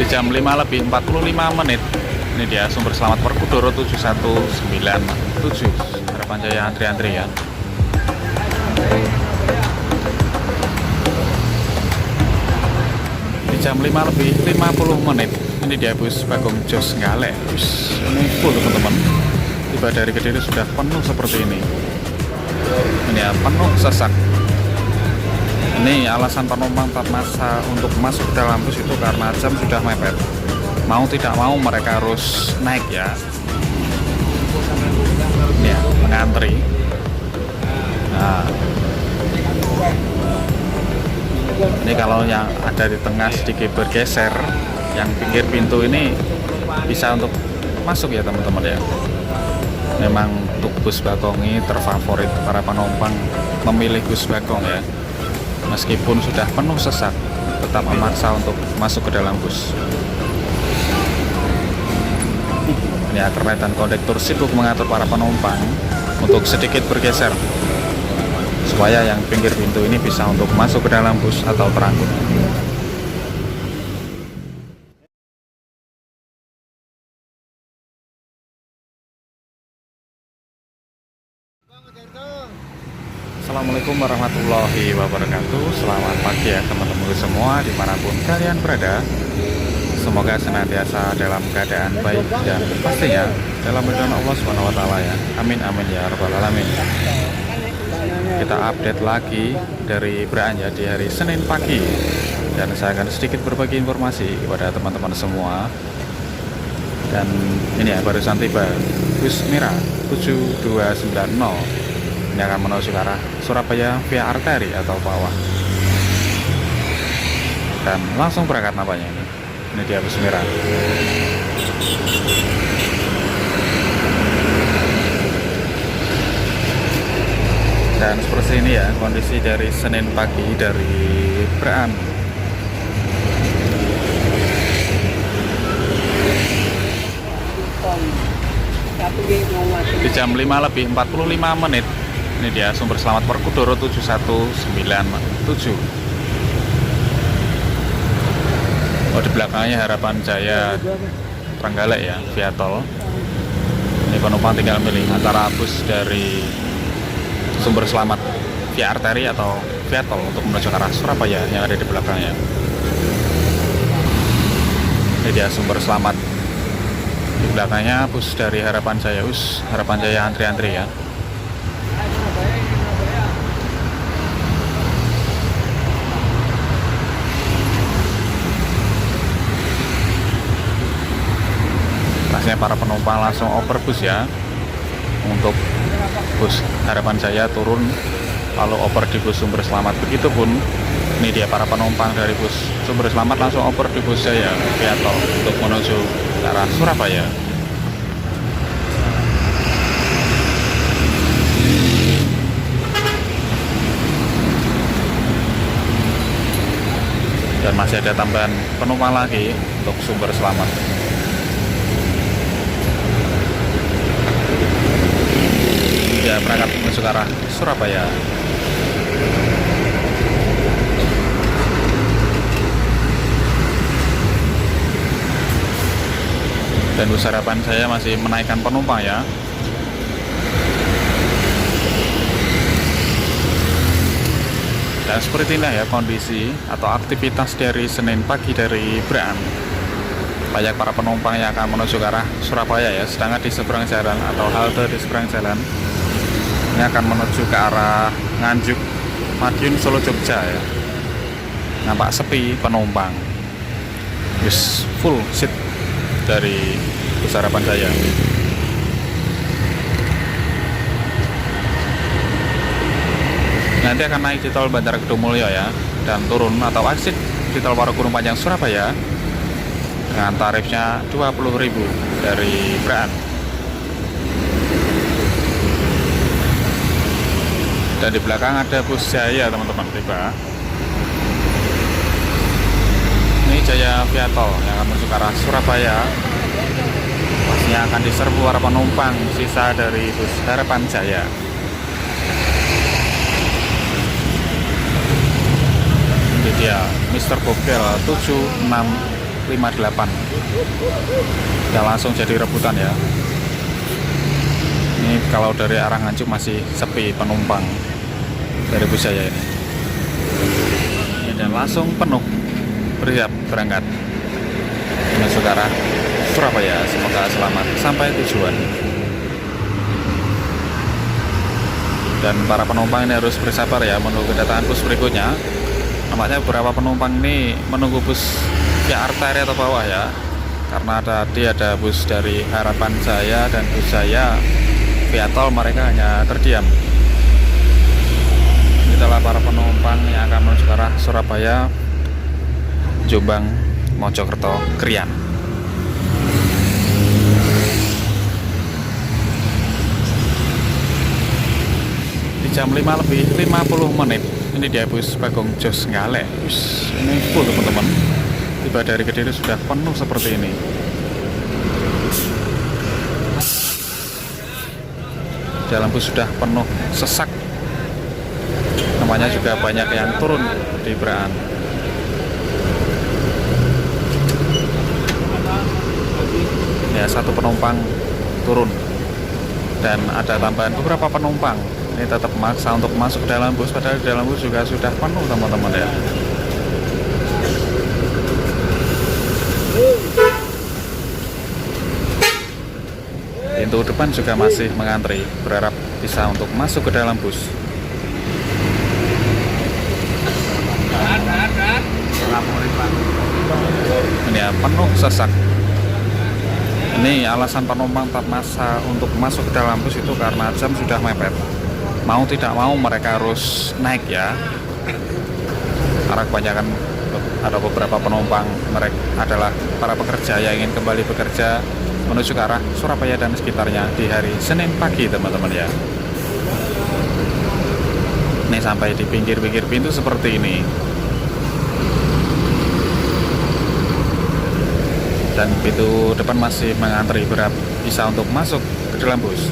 di jam 5 lebih 45 menit. Ini dia sumber selamat Werkudara 7197. Harapan Jaya antri-antri ya. Di jam 5 lebih 50 menit. Ini dia bus Bagong Jos Ngaleh. Bus ini full teman-teman. Tiba dari Kediri sudah penuh seperti ini. Ini ya, penuh sesak. Ini alasan penumpang terpaksa untuk masuk ke dalam bus itu karena jam sudah mepet. Mau tidak mau mereka harus naik ya. Ini ya, mengantri. Nah, ini kalau yang ada di tengah sedikit bergeser, yang pinggir pintu ini bisa untuk masuk ya teman-teman ya. Memang untuk bus Bagong ini terfavorit para penumpang memilih bus Bagong ya. Meskipun sudah penuh sesak, tetap memaksa untuk masuk ke dalam bus. Ini kernet dan kondektur sibuk mengatur para penumpang untuk sedikit bergeser supaya yang pinggir pintu ini bisa untuk masuk ke dalam bus atau terangkut. Assalamualaikum warahmatullahi wabarakatuh. Selamat pagi ya teman-teman semua dimanapun kalian berada. Semoga senantiasa dalam keadaan baik dan pastinya dalam lindungan Allah SWT ya. Amin amin ya rabbal alamin. Kita update lagi dari Braan ya di hari Senin pagi, dan saya akan sedikit berbagi informasi kepada teman-teman semua. Dan ini ya, barusan tiba bus Mira 7290. Ini akan menuju ke arah Surabaya via arteri atau bawah, dan langsung berangkat nampaknya ini. Ini dia bus Mira. Dan seperti ini ya kondisi dari Senin pagi dari Braan. Di jam 5 lebih 45 menit. Ini dia sumber selamat Werkudara 7197. Oh, di belakangnya Harapan Jaya Trenggalek ya, via tol. Ini penumpang tinggal milih antara bus dari sumber selamat via arteri atau via tol untuk menuju ke arah Surabaya yang ada di belakangnya. Ini dia sumber selamat. Di belakangnya bus dari Harapan Jaya, Harapan Jaya antri-antri ya. Para penumpang langsung oper bus ya. Untuk bus Harapan Jaya turun lalu oper di bus Sumber Selamat. Begitupun ini dia para penumpang dari bus Sumber Selamat langsung oper di bus Jaya via tol untuk menuju ke arah Surabaya. Dan masih ada tambahan penumpang lagi untuk Sumber Selamat. Ya, berangkat menuju ke arah Surabaya. Dan bus Harapan saya masih menaikkan penumpang ya. Dan seperti inilah ya kondisi atau aktivitas dari Senin pagi dari Braan. Banyak para penumpang yang akan menuju ke arah Surabaya ya, sedangkan di seberang jalan atau halte di seberang jalan ini akan menuju ke arah Nganjuk, Madiun, Solo, Jogja ya. Nampak sepi penumpang. Yes, full seat dari bus Harapan Jaya. Nanti akan naik di tol Bandara Kedungmulyo ya, dan turun atau exit di tol Parungkuning Panjang Surabaya dengan tarifnya 20.000 dari Braan. Dan di belakang ada bus Jaya teman-teman tiba. Ini Jaya via tol yang akan menuju ke arah Surabaya. Pastinya akan diserbu para penumpang sisa dari bus Harapan Jaya. Ini dia Mr. Bogel 768. 58. Ya langsung jadi rebutan ya. Ini kalau dari arah Nganjuk masih sepi penumpang dari bus saya ini. Dan langsung penuh, bersiap berangkat menuju ke arah Surabaya. Semoga selamat sampai tujuan. Dan para penumpang ini harus bersabar ya menunggu kedatangan bus berikutnya. Nampaknya beberapa penumpang ini menunggu bus via arteri atau bawah ya, karena tadi ada bus dari Harapan Jaya dan bus saya via tol, mereka hanya terdiam. Itulah para penumpang yang akan menuju ke arah Surabaya, Jombang, Mojokerto, Krian. Di jam 5 lebih 50 menit ini dia bus Bagong Jos Ngaleh. Ini full teman-teman. Tiba dari Kediri sudah penuh seperti ini. Dalam bus sudah penuh sesak. Namanya juga banyak yang turun di Braan. Ya, satu penumpang turun dan ada tambahan beberapa penumpang ini tetap maksa untuk masuk ke dalam bus, padahal di dalam bus juga sudah penuh teman-teman ya. Pintu depan juga masih mengantri, berharap bisa untuk masuk ke dalam bus. Ini ya, penuh sesak. Ini alasan penumpang tetap maksa untuk masuk ke dalam bus itu karena jam sudah mepet. Mau tidak mau mereka harus naik ya. Karena kebanyakan ada beberapa penumpang mereka adalah para pekerja yang ingin kembali bekerja menuju ke arah Surabaya dan sekitarnya di hari Senin pagi teman-teman ya. Ini sampai di pinggir-pinggir pintu seperti ini. Dan pintu depan masih mengantri, berharap bisa untuk masuk ke dalam bus.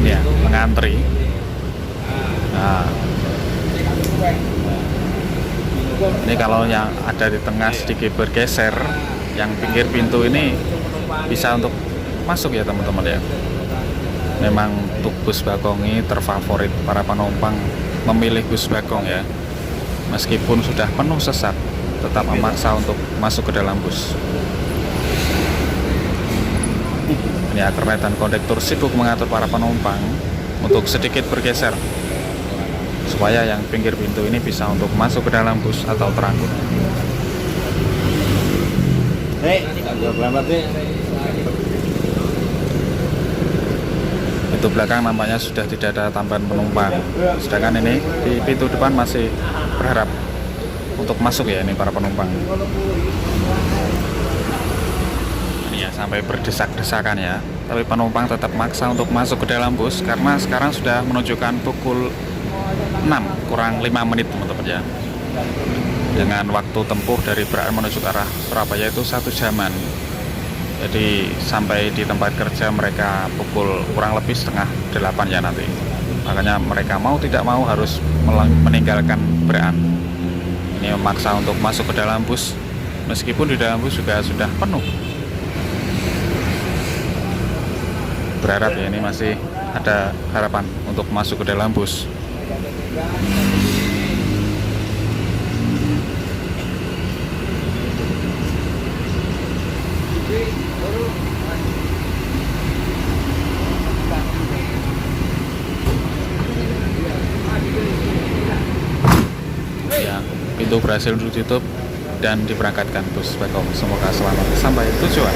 Ya, mengantri. Nah, ini kalau yang ada di tengah sedikit bergeser, yang pinggir pintu ini bisa untuk masuk ya teman-teman ya. Memang untuk bus Bagong ini terfavorit, para penumpang memilih bus Bagong ya. Meskipun sudah penuh sesak, tetap memaksa untuk masuk ke dalam bus. Ini kernet dan kondektur sibuk mengatur para penumpang untuk sedikit bergeser supaya yang pinggir pintu ini bisa untuk masuk ke dalam bus atau terangkut. Pintu belakang nampaknya sudah tidak ada tambahan penumpang, sedangkan ini di pintu depan masih berharap untuk masuk ya ini para penumpang. Ini ya sampai berdesak-desakan ya, tapi penumpang tetap maksa untuk masuk ke dalam bus karena sekarang sudah menunjukkan pukul 6 kurang 5 menit teman-teman ya. Dengan waktu tempuh dari Braan menuju ke arah Surabaya itu 1 jaman. Jadi sampai di tempat kerja mereka pukul kurang lebih setengah 8 ya nanti. Makanya mereka mau tidak mau harus meninggalkan Braan. Ini memaksa untuk masuk ke dalam bus, meskipun di dalam bus juga sudah penuh. Berharap ya ini masih ada harapan untuk masuk ke dalam bus. Ya, pintu berhasil ditutup dan diberangkatkan bus Bagong. Semoga selamat sampai tujuan.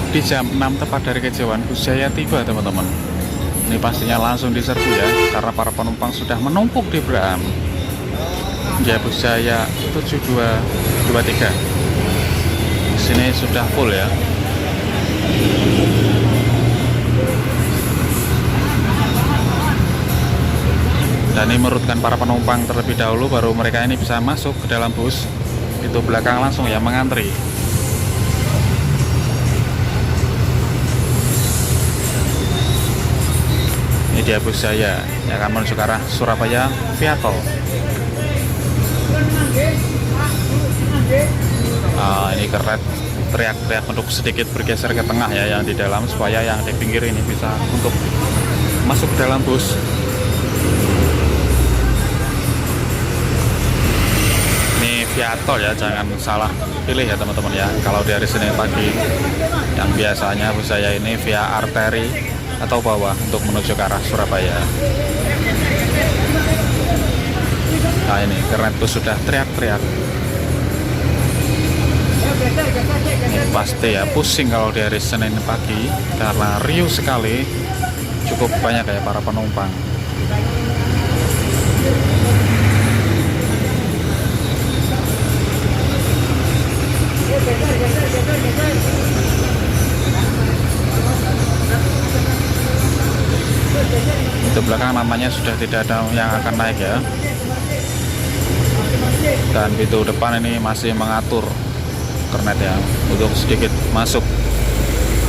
Di jam 6 tepat dari kejauhan bus saya tiba teman-teman. Ini pastinya langsung diserbu ya, karena para penumpang sudah menumpuk di Braan. Ya, bus saya 7223 di sini sudah full ya. Dan ini menurutkan para penumpang terlebih dahulu, baru mereka ini bisa masuk ke dalam bus. Itu belakang langsung ya mengantri. Ini dia bus saya yang akan menuju ke arah Surabaya via tol. Ini keret teriak-teriak untuk sedikit bergeser ke tengah ya, yang di dalam, supaya yang di pinggir ini bisa untuk masuk ke dalam bus. Ini via tol ya, jangan salah pilih ya teman-teman ya. Kalau di hari Senin pagi, yang biasanya bus saya ini via arteri atau bawah untuk menuju ke arah Surabaya. Nah ini kernet bus sudah teriak-teriak. Ini pasti ya pusing kalau di hari Senin pagi, karena riuh sekali, cukup banyak ya para penumpang. Di belakang namanya sudah tidak ada yang akan naik ya, dan pintu depan ini masih mengatur kernet ya untuk sedikit masuk,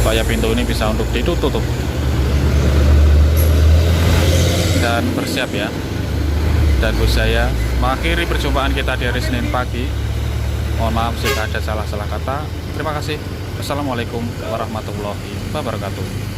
supaya pintu ini bisa untuk ditutup dan bersiap ya. Dan bus saya mengakhiri perjumpaan kita di hari Senin pagi. Mohon maaf jika ada salah-salah kata. Terima kasih. Wassalamualaikum warahmatullahi wabarakatuh.